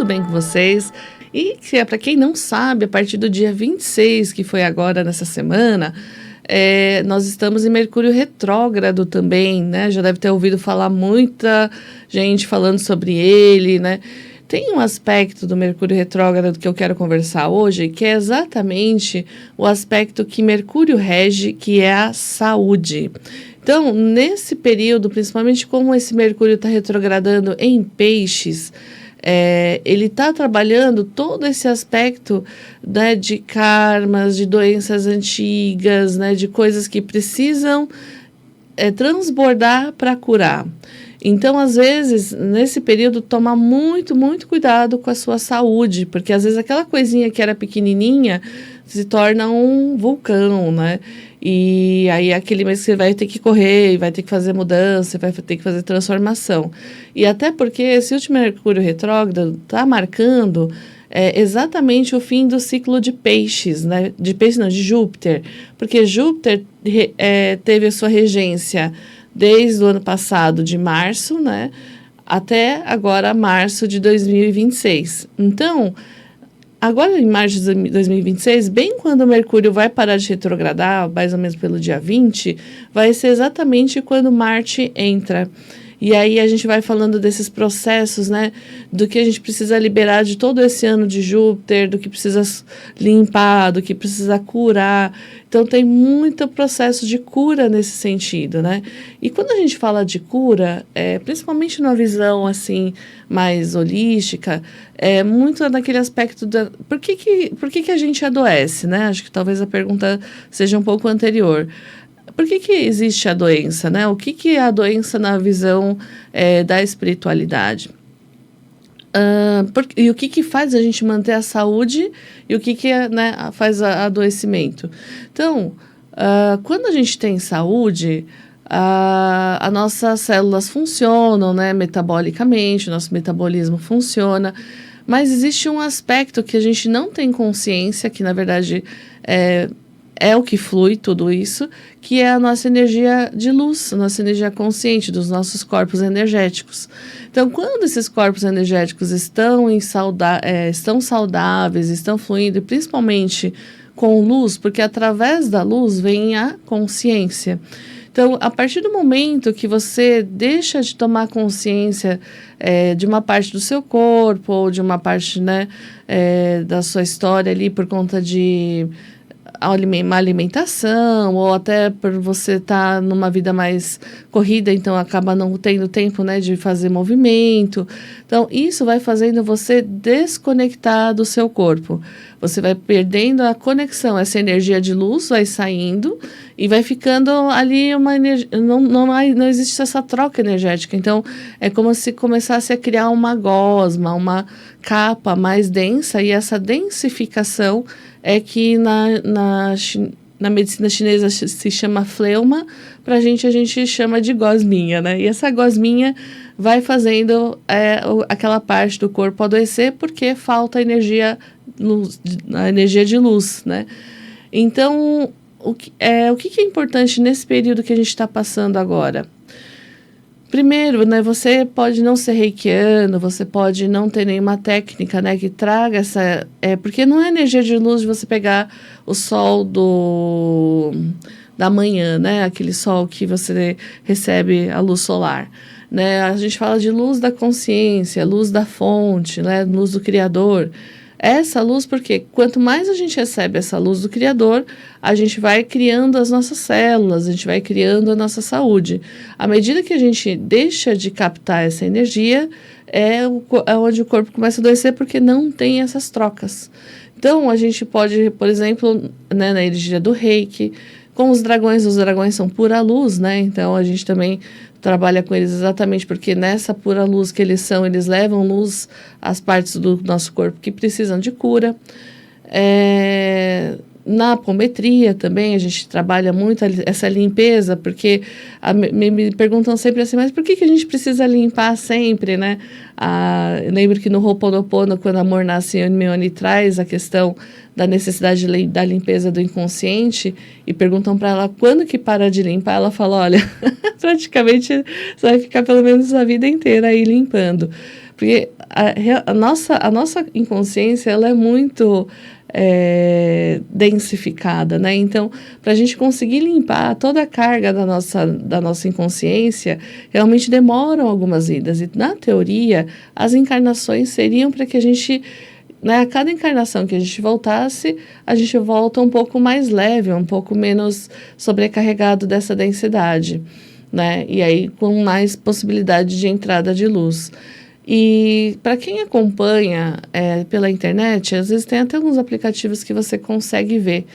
tudo bem com vocês? E para quem não sabe, a partir do dia 26, que foi agora nessa semana, nós estamos em Mercúrio retrógrado também, né? Já deve ter ouvido falar muita gente falando sobre ele, né? Tem um aspecto do Mercúrio retrógrado que eu quero conversar hoje, que é exatamente o aspecto que Mercúrio rege, que é a saúde. Então, nesse período, principalmente como esse Mercúrio está retrogradando em Peixes, ele está trabalhando todo esse aspecto, né, de karmas, de doenças antigas, né, de coisas que precisam transbordar para curar. Então, às vezes, nesse período, toma muito, muito cuidado com a sua saúde, porque às vezes aquela coisinha que era pequenininha se torna um vulcão, né? E aí aquele mês você vai ter que correr, vai ter que fazer mudança, vai ter que fazer transformação. E até porque esse último Mercúrio retrógrado está marcando exatamente o fim do ciclo de Peixes, né? De Peixes não, de Júpiter, porque Júpiter teve a sua regência desde o ano passado, de março, né, até agora, março de 2026. Então, agora em março de 2026, bem quando o Mercúrio vai parar de retrogradar, mais ou menos pelo dia 20, vai ser exatamente quando Marte entra. E aí a gente vai falando desses processos, né, do que a gente precisa liberar de todo esse ano de Júpiter, do que precisa limpar, do que precisa curar. Então tem muito processo de cura nesse sentido, né? E quando a gente fala de cura, principalmente numa visão assim mais holística, é muito naquele aspecto da por que a gente adoece, né? Acho que talvez a pergunta seja um pouco anterior. Por que existe a doença, né? O que é a doença na visão da espiritualidade? E o que faz a gente manter a saúde e o que né, faz adoecimento? Então, quando a gente tem saúde, as nossas células funcionam, né, metabolicamente, o nosso metabolismo funciona, mas existe um aspecto que a gente não tem consciência, que na verdade é o que flui tudo isso, que é a nossa energia de luz, a nossa energia consciente dos nossos corpos energéticos. Então, quando esses corpos energéticos estão saudáveis, estão fluindo, principalmente com luz, porque através da luz vem a consciência. Então, a partir do momento que você deixa de tomar consciência de uma parte do seu corpo, ou de uma parte, né, da sua história ali por conta de uma alimentação, ou até por você estar numa vida mais corrida, então acaba não tendo tempo, né, de fazer movimento. Então, isso vai fazendo você desconectar do seu corpo. Você vai perdendo a conexão, essa energia de luz vai saindo e vai ficando ali uma energia, não existe essa troca energética. Então, é como se começasse a criar uma gosma, uma capa mais densa, e essa densificação é que na medicina chinesa se chama fleuma, a gente chama de gosminha, né? E essa gosminha vai fazendo aquela parte do corpo adoecer porque falta a energia de luz, né? Então, o que é importante nesse período que a gente está passando agora? Primeiro, né, você pode não ser reikiano, você pode não ter nenhuma técnica, né, que traga essa... porque não é energia de luz de você pegar o sol da manhã, né, aquele sol que você recebe a luz solar. Né? A gente fala de luz da consciência, luz da fonte, né, luz do Criador. Essa luz, porque quanto mais a gente recebe essa luz do Criador, a gente vai criando as nossas células, a gente vai criando a nossa saúde. À medida que a gente deixa de captar essa energia, é onde o corpo começa a adoecer, porque não tem essas trocas. Então, a gente pode, por exemplo, né, na energia do Reiki, com os dragões são pura luz, né? Então, a gente também trabalha com eles exatamente porque nessa pura luz que eles levam luz às partes do nosso corpo que precisam de cura. Na apometria também a gente trabalha muito essa limpeza, porque me perguntam sempre assim, mas por que a gente precisa limpar sempre, né? Eu lembro que no Ho'oponopono, quando Amor Nasce em Hermione traz a questão da necessidade da limpeza do inconsciente, e perguntam para ela quando que para de limpar, ela fala, olha, praticamente você vai ficar pelo menos a vida inteira aí limpando. Porque a nossa inconsciência, ela é muito densificada, né? Então, para a gente conseguir limpar toda a carga da nossa inconsciência, realmente demoram algumas vidas. E, na teoria, as encarnações seriam para que a gente, né, a cada encarnação que a gente voltasse, a gente volta um pouco mais leve, um pouco menos sobrecarregado dessa densidade, né? E aí com mais possibilidade de entrada de luz. E para quem acompanha pela internet, às vezes tem até alguns aplicativos que você consegue ver.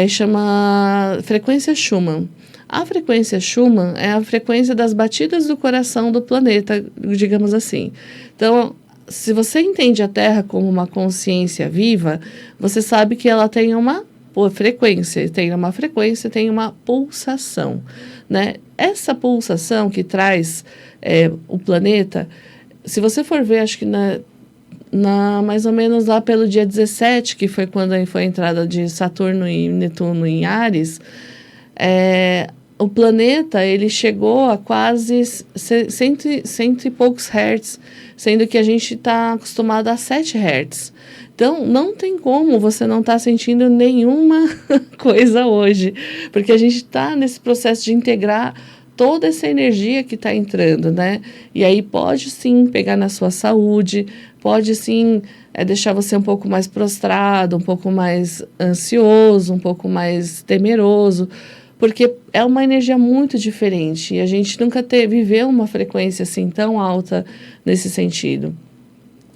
Chama frequência Schumann. A frequência Schumann é a frequência das batidas do coração do planeta, digamos assim. Então, se você entende a Terra como uma consciência viva, você sabe que ela tem uma frequência, tem uma pulsação, né? Essa pulsação que traz o planeta, se você for ver, acho que mais ou menos lá pelo dia 17, que foi quando foi a entrada de Saturno e Netuno em Áries, o planeta ele chegou a quase cento e poucos hertz, sendo que a gente está acostumado a 7 hertz. Então, não tem como você não estar sentindo nenhuma coisa hoje, porque a gente está nesse processo de integrar toda essa energia que está entrando, né? E aí pode sim pegar na sua saúde, pode sim deixar você um pouco mais prostrado, um pouco mais ansioso, um pouco mais temeroso, porque é uma energia muito diferente e a gente nunca viveu uma frequência assim tão alta nesse sentido.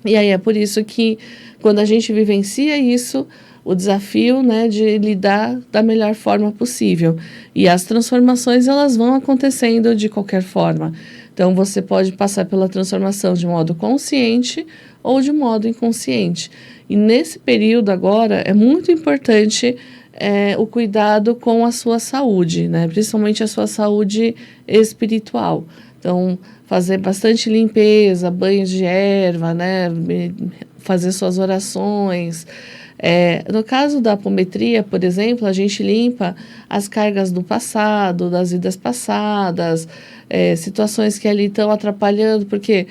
E aí é por isso que quando a gente vivencia isso, o desafio, né, de lidar da melhor forma possível. E as transformações, elas vão acontecendo de qualquer forma. Então, você pode passar pela transformação de modo consciente ou de modo inconsciente. E nesse período agora, é muito importante o cuidado com a sua saúde, né, principalmente a sua saúde espiritual. Então, fazer bastante limpeza, banhos de erva, né, fazer suas orações. No caso da apometria, por exemplo, a gente limpa as cargas do passado, das vidas passadas, situações que ali estão atrapalhando, porque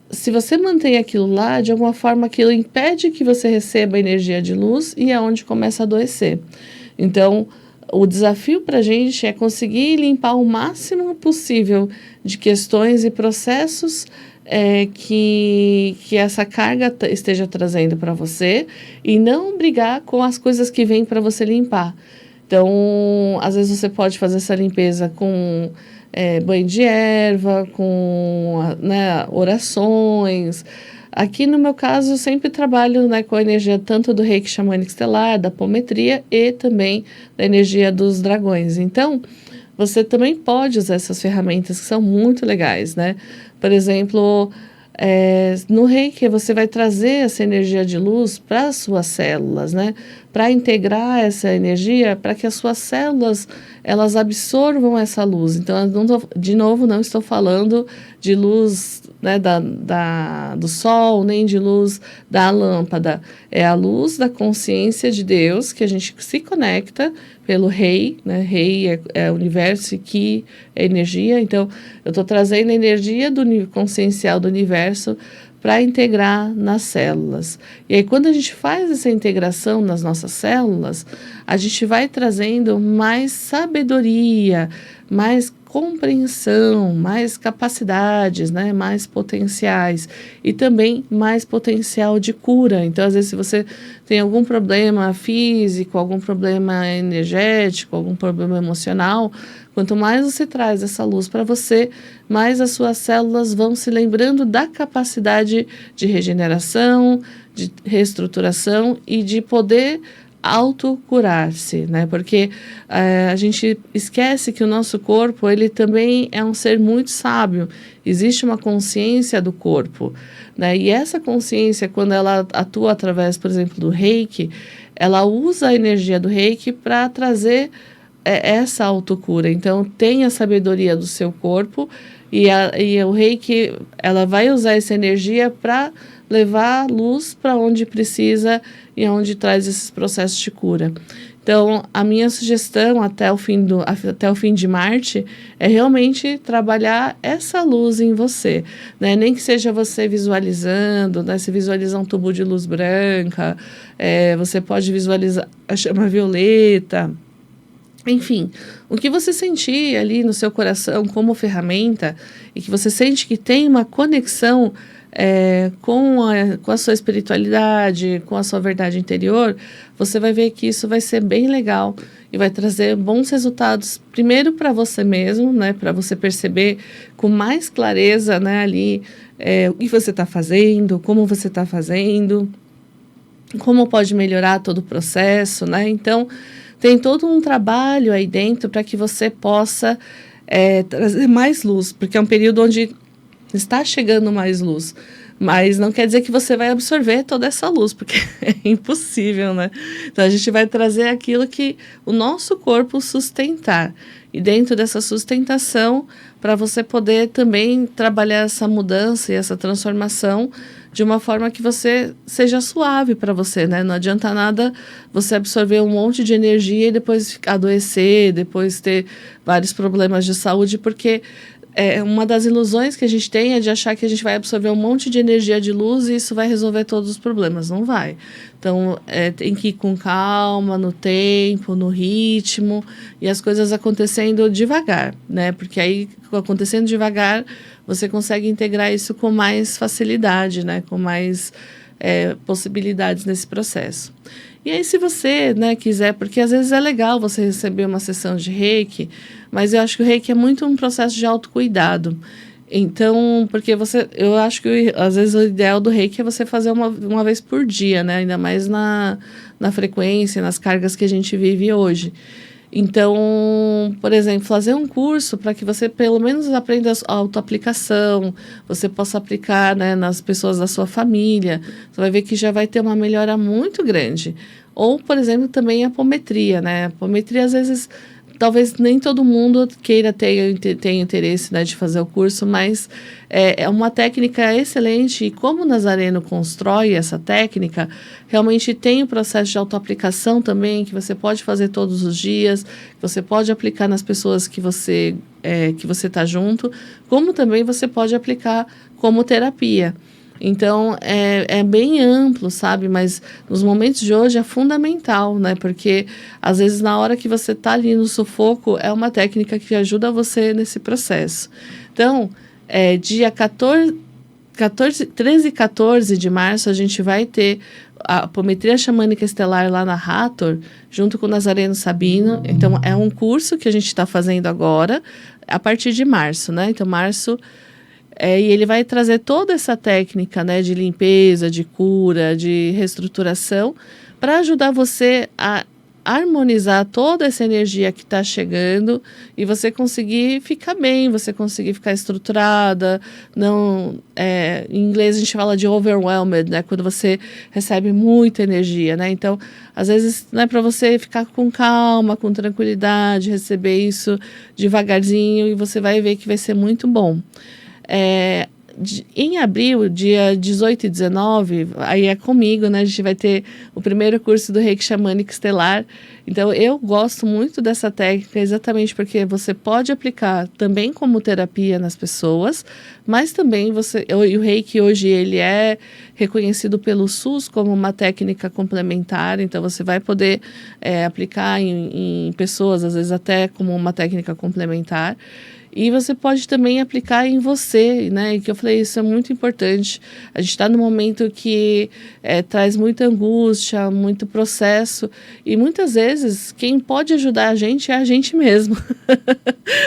se você mantém aquilo lá, de alguma forma aquilo impede que você receba energia de luz e é onde começa a adoecer. Então, o desafio para a gente é conseguir limpar o máximo possível de questões e processos que essa carga esteja trazendo para você e não brigar com as coisas que vêm para você limpar. Então, às vezes você pode fazer essa limpeza com banho de erva, com orações. Aqui no meu caso, eu sempre trabalho, né, com a energia tanto do reiki xamânico estelar, da apometria e também da energia dos dragões. Então, você também pode usar essas ferramentas que são muito legais, né? Por exemplo, no reiki você vai trazer essa energia de luz para as suas células, né? Para integrar essa energia, para que as suas células elas absorvam essa luz. Então, de novo, não estou falando de luz, né, do sol, nem de luz da lâmpada. É a luz da consciência de Deus que a gente se conecta pelo Rei, né? Rei é universo e Ki é energia. Então, eu estou trazendo a energia consciencial do universo para integrar nas células. E aí, quando a gente faz essa integração nas nossas células, a gente vai trazendo mais sabedoria, mais compreensão, mais capacidades, né, mais potenciais e também mais potencial de cura. Então, às vezes, se você tem algum problema físico, algum problema energético, algum problema emocional, quanto mais você traz essa luz para você, mais as suas células vão se lembrando da capacidade de regeneração, de reestruturação e de poder autocurar-se, né? Porque a gente esquece que o nosso corpo, ele também é um ser muito sábio. Existe uma consciência do corpo, né? E essa consciência, quando ela atua através, por exemplo, do reiki, ela usa a energia do reiki para trazer essa autocura. Então, tem a sabedoria do seu corpo e o reiki, ela vai usar essa energia para levar luz para onde precisa e onde traz esses processos de cura. Então, a minha sugestão até o fim de Marte é realmente trabalhar essa luz em você, né? Nem que seja você visualizando, né? Se visualizar um tubo de luz branca, você pode visualizar a chama violeta. Enfim, o que você sentir ali no seu coração como ferramenta e que você sente que tem uma conexão com a sua espiritualidade, com a sua verdade interior, você vai ver que isso vai ser bem legal e vai trazer bons resultados, primeiro para você mesmo, né, para você perceber com mais clareza, né, ali o que você está fazendo, como você está fazendo, como pode melhorar todo o processo, né? Então, tem todo um trabalho aí dentro para que você possa trazer mais luz, porque é um período onde está chegando mais luz, mas não quer dizer que você vai absorver toda essa luz, porque é impossível, né? Então, a gente vai trazer aquilo que o nosso corpo sustentar, e dentro dessa sustentação, para você poder também trabalhar essa mudança e essa transformação de uma forma que você seja suave para você, né? Não adianta nada você absorver um monte de energia e depois adoecer, depois ter vários problemas de saúde, porque uma das ilusões que a gente tem é de achar que a gente vai absorver um monte de energia de luz e isso vai resolver todos os problemas. Não vai. Então, tem que ir com calma, no tempo, no ritmo, e as coisas acontecendo devagar, né? Porque aí, acontecendo devagar, você consegue integrar isso com mais facilidade, né? Com mais possibilidades nesse processo. E aí, se você, né, quiser, porque às vezes é legal você receber uma sessão de Reiki, mas eu acho que o Reiki é muito um processo de autocuidado. Então, porque eu acho que às vezes o ideal do Reiki é você fazer uma vez por dia, né? Ainda mais na frequência, nas cargas que a gente vive hoje. Então, por exemplo, fazer um curso para que você pelo menos aprenda a autoaplicação, você possa aplicar, né, nas pessoas da sua família, você vai ver que já vai ter uma melhora muito grande. Ou, por exemplo, também a apometria, né? A apometria, às vezes, talvez nem todo mundo queira ter interesse, né, de fazer o curso, mas é uma técnica excelente e como o Nazareno constrói essa técnica, realmente tem o processo de autoaplicação também, que você pode fazer todos os dias, que você pode aplicar nas pessoas que você está junto, como também você pode aplicar como terapia. Então, é bem amplo, sabe? Mas nos momentos de hoje é fundamental, né? Porque, às vezes, na hora que você está ali no sufoco, é uma técnica que ajuda você nesse processo. Então, dia 13 e 14 de março, a gente vai ter a apometria xamânica estelar lá na Hathor, junto com o Nazareno Sabino. Então, é um curso que a gente está fazendo agora, a partir de março, né? Então, março... e ele vai trazer toda essa técnica, né, de limpeza, de cura, de reestruturação, para ajudar você a harmonizar toda essa energia que está chegando e você conseguir ficar bem, você conseguir ficar estruturada. Não, em inglês a gente fala de overwhelmed, né, quando você recebe muita energia, né? Então, às vezes, né, para você ficar com calma, com tranquilidade, receber isso devagarzinho, e você vai ver que vai ser muito bom. Em abril, dia 18 e 19, aí é comigo, né? A gente vai ter o primeiro curso do Reiki Xamânico Estelar. Então, eu gosto muito dessa técnica exatamente porque você pode aplicar também como terapia nas pessoas, mas também o Reiki hoje ele é reconhecido pelo SUS como uma técnica complementar, então você vai poder aplicar em pessoas, às vezes até como uma técnica complementar. E você pode também aplicar em você, né? E que eu falei, isso é muito importante. A gente está num momento que traz muita angústia, muito processo. E muitas vezes, quem pode ajudar a gente é a gente mesmo.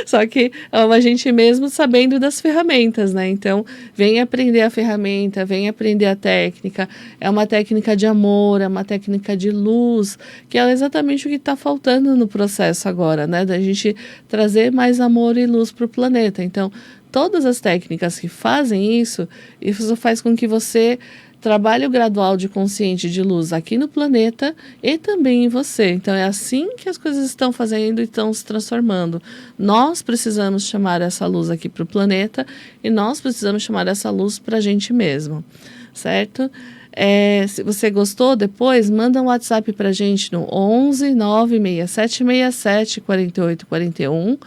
Só que é a gente mesmo sabendo das ferramentas, né? Então, vem aprender a ferramenta, vem aprender a técnica. É uma técnica de amor, é uma técnica de luz, que é exatamente o que está faltando no processo agora, né? Da gente trazer mais amor e luz para o planeta. Então, todas as técnicas que fazem isso faz com que você trabalhe o gradual de consciente de luz aqui no planeta e também em você. Então, é assim que as coisas estão fazendo e estão se transformando. Nós precisamos chamar essa luz aqui para o planeta e nós precisamos chamar essa luz para a gente mesmo, certo? Se você gostou, depois manda um WhatsApp para a gente no 11 96767 4841.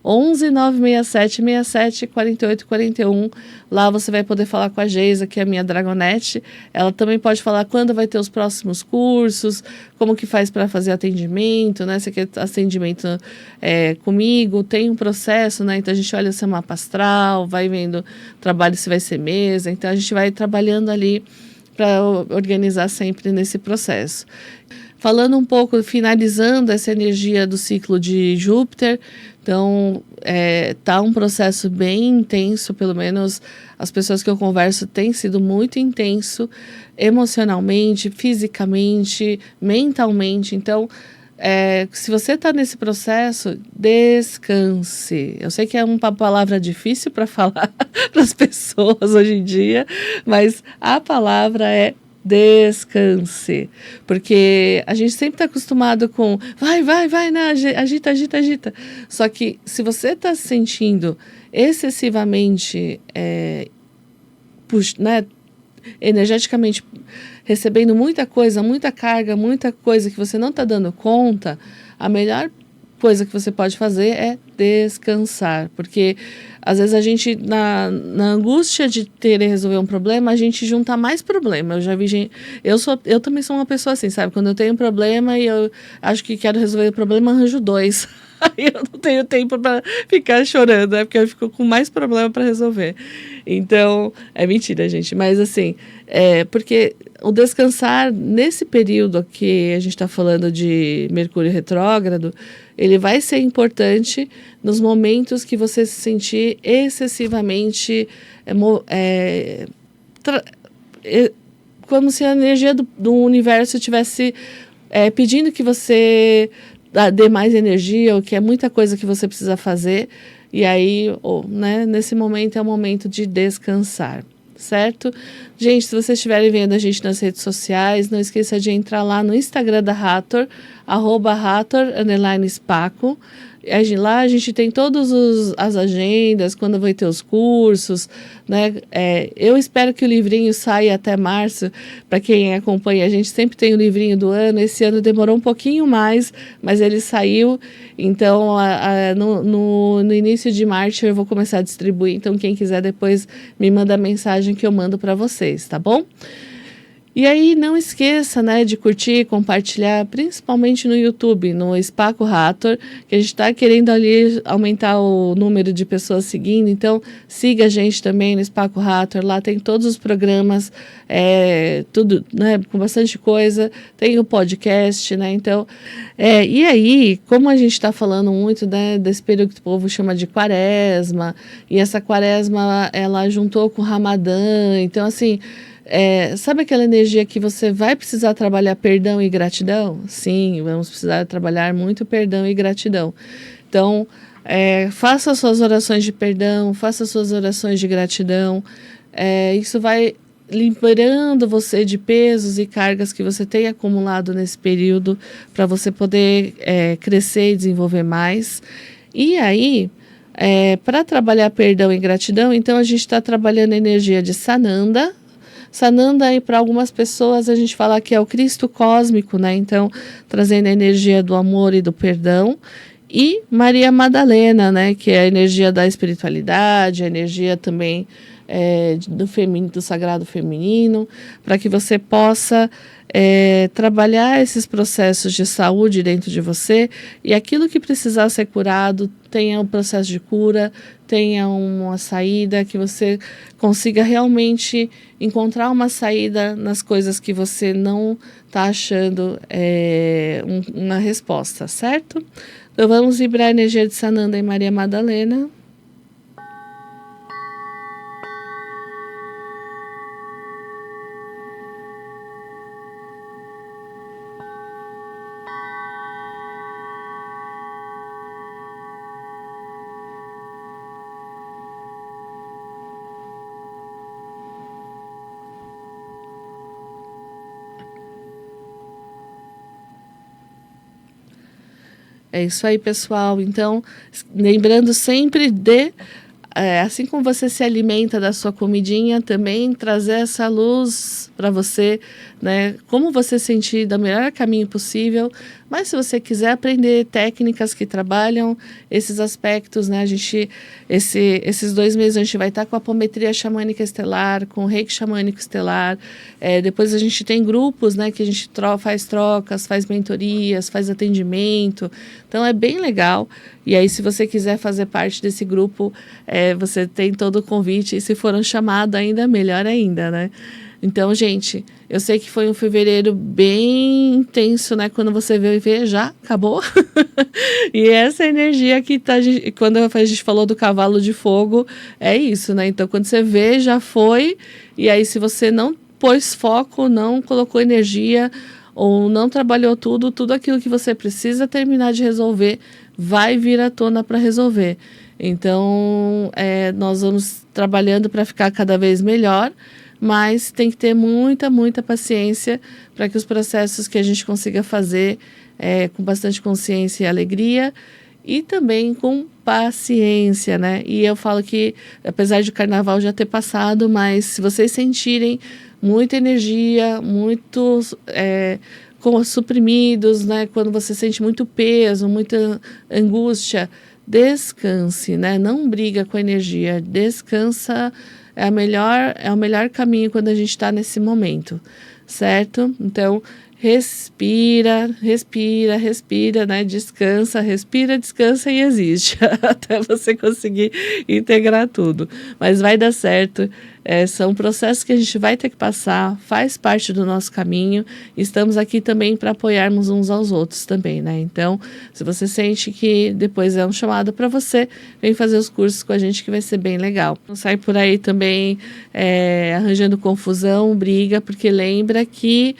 11 967 67 48 41. Lá você vai poder falar com a Geisa, que é a minha Dragonete. Ela também pode falar quando vai ter os próximos cursos, como que faz para fazer atendimento, né? Você quer atendimento comigo, tem um processo, né? Então a gente olha seu mapa astral, vai vendo trabalho se vai ser mesa. Então a gente vai trabalhando ali para organizar sempre nesse processo. Falando um pouco, finalizando essa energia do ciclo de Júpiter, então tá um processo bem intenso, pelo menos as pessoas que eu converso têm sido muito intenso, emocionalmente, fisicamente, mentalmente. Então, se você está nesse processo, descanse. Eu sei que é uma palavra difícil para falar para as pessoas hoje em dia, mas a palavra é descanse, porque a gente sempre está acostumado com vai, né? Agita. Só que se você está se sentindo excessivamente, né, energeticamente recebendo muita coisa, muita carga, muita coisa que você não está dando conta, a melhor coisa que você pode fazer é descansar, porque às vezes a gente, na angústia de ter e resolver um problema, a gente junta mais problema. Eu já vi gente, eu também sou uma pessoa assim, sabe? Quando eu tenho um problema e eu acho que quero resolver o problema, arranjo dois. Aí eu não tenho tempo para ficar chorando, né? Porque eu fico com mais problema para resolver. Então, é mentira, gente. Mas assim, porque o descansar, nesse período que a gente está falando de Mercúrio retrógrado, ele vai ser importante nos momentos que você se sentir excessivamente como se a energia do universo estivesse pedindo que você dê mais energia, ou que é muita coisa que você precisa fazer. E aí, né, nesse momento é o momento de descansar, certo? Gente, se vocês estiverem vendo a gente nas redes sociais, não esqueça de entrar lá no Instagram da Hathor, @Hathor_Spaco. Lá a gente tem todas as agendas, quando vai ter os cursos, né? Eu espero que o livrinho saia até março. Para quem acompanha, a gente sempre tem o livrinho do ano. Esse ano demorou um pouquinho mais, mas ele saiu. Então, no início de março eu vou começar a distribuir. Então, quem quiser depois me manda mensagem que eu mando para vocês, tá bom? E aí, não esqueça, né, de curtir, compartilhar, principalmente no YouTube, no Spaco Hathor, que a gente está querendo ali aumentar o número de pessoas seguindo. Então, siga a gente também no Spaco Hathor. Lá tem todos os programas, tudo, né, com bastante coisa. Tem o podcast, né? Então, e aí, como a gente está falando muito, né, desse período que o povo chama de quaresma, e essa quaresma, ela juntou com o Ramadã. Então, assim, sabe aquela energia que você vai precisar trabalhar perdão e gratidão? Sim, vamos precisar trabalhar muito perdão e gratidão. Então, faça suas orações de perdão, faça suas orações de gratidão. Isso vai liberando você de pesos e cargas que você tem acumulado nesse período, para você poder crescer e desenvolver mais. E aí, para trabalhar perdão e gratidão, então a gente está trabalhando a energia de Sananda. Sananda, aí, para algumas pessoas, a gente fala que é o Cristo cósmico, né? Então, trazendo a energia do amor e do perdão. E Maria Madalena, né? Que é a energia da espiritualidade, a energia também do sagrado feminino, para que você possa trabalhar esses processos de saúde dentro de você, e aquilo que precisar ser curado tenha um processo de cura, tenha uma saída, que você consiga realmente encontrar uma saída nas coisas que você não está achando uma resposta, certo? Então vamos vibrar a energia de Sananda e Maria Madalena. É isso aí, pessoal. Então, lembrando sempre de assim como você se alimenta da sua comidinha, também trazer essa luz para você, né? Como você sentir da melhor caminho possível. Mas se você quiser aprender técnicas que trabalham esses aspectos, né? Esses 2 meses a gente vai estar com a apometria xamânica estelar, com o reiki xamânico estelar. Depois a gente tem grupos, né? Que a gente faz trocas, faz mentorias, faz atendimento. Então é bem legal. E aí, se você quiser fazer parte desse grupo, você tem todo o convite. E se for um chamado, ainda melhor ainda, né? Então, gente, eu sei que foi um fevereiro bem intenso, né? Quando você veio ver, já acabou. E essa energia que tá... Quando a gente falou do cavalo de fogo, é isso, né? Então, quando você vê, já foi. E aí, se você não pôs foco, não colocou energia ou não trabalhou tudo aquilo que você precisa terminar de resolver, vai vir à tona para resolver. Então, nós vamos trabalhando para ficar cada vez melhor, mas tem que ter muita, muita paciência para que os processos que a gente consiga fazer com bastante consciência e alegria e também com paciência, né? E eu falo que, apesar de o carnaval já ter passado, mas se vocês sentirem muita energia, muitos suprimidos, né? Quando você sente muito peso, muita angústia, descanse, né? Não briga com a energia, descansa. É o melhor caminho quando a gente está nesse momento, certo? Então, respira, né? Descansa, respira, descansa e existe, até você conseguir integrar tudo. Mas vai dar certo. São processos que a gente vai ter que passar, faz parte do nosso caminho. Estamos aqui também para apoiarmos uns aos outros também, né? Então, se você sente que depois é um chamado para você, vem fazer os cursos com a gente que vai ser bem legal. Não sai por aí também arranjando confusão, briga, porque lembra que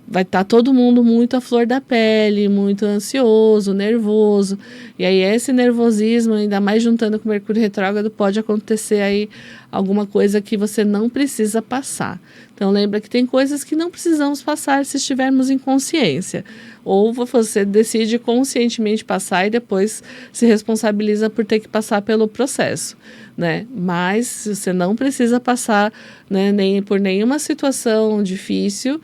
vai estar todo mundo muito à flor da pele, muito ansioso, nervoso. E aí esse nervosismo, ainda mais juntando com o Mercúrio retrógrado, pode acontecer aí alguma coisa que você não precisa passar. Então lembra que tem coisas que não precisamos passar se estivermos em consciência. Ou você decide conscientemente passar e depois se responsabiliza por ter que passar pelo processo, né? Mas você não precisa passar, né, nem por nenhuma situação difícil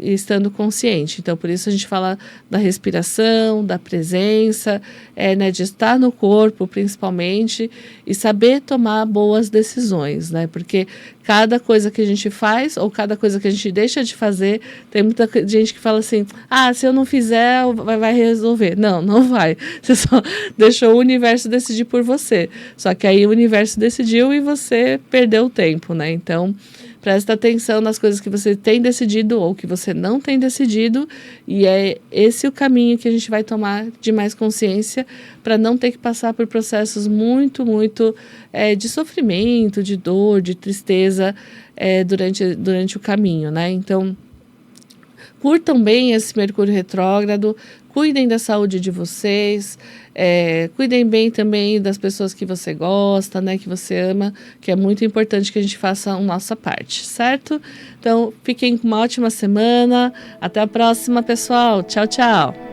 estando consciente. Então, por isso a gente fala da respiração, da presença, né, de estar no corpo, principalmente, e saber tomar boas decisões, né? Porque cada coisa que a gente faz ou cada coisa que a gente deixa de fazer, tem muita gente que fala assim, se eu não fizer, vai resolver. Não, não vai. Você só deixou o universo decidir por você. Só que aí o universo decidiu e você perdeu o tempo, né? Então, presta atenção nas coisas que você tem decidido ou que você não tem decidido, e é esse o caminho que a gente vai tomar de mais consciência para não ter que passar por processos muito, muito de sofrimento, de dor, de tristeza durante o caminho, né? Então, curtam bem esse Mercúrio retrógrado, cuidem da saúde de vocês, cuidem bem também das pessoas que você gosta, né, que você ama, que é muito importante que a gente faça a nossa parte, certo? Então, fiquem com uma ótima semana, até a próxima, pessoal. Tchau, tchau!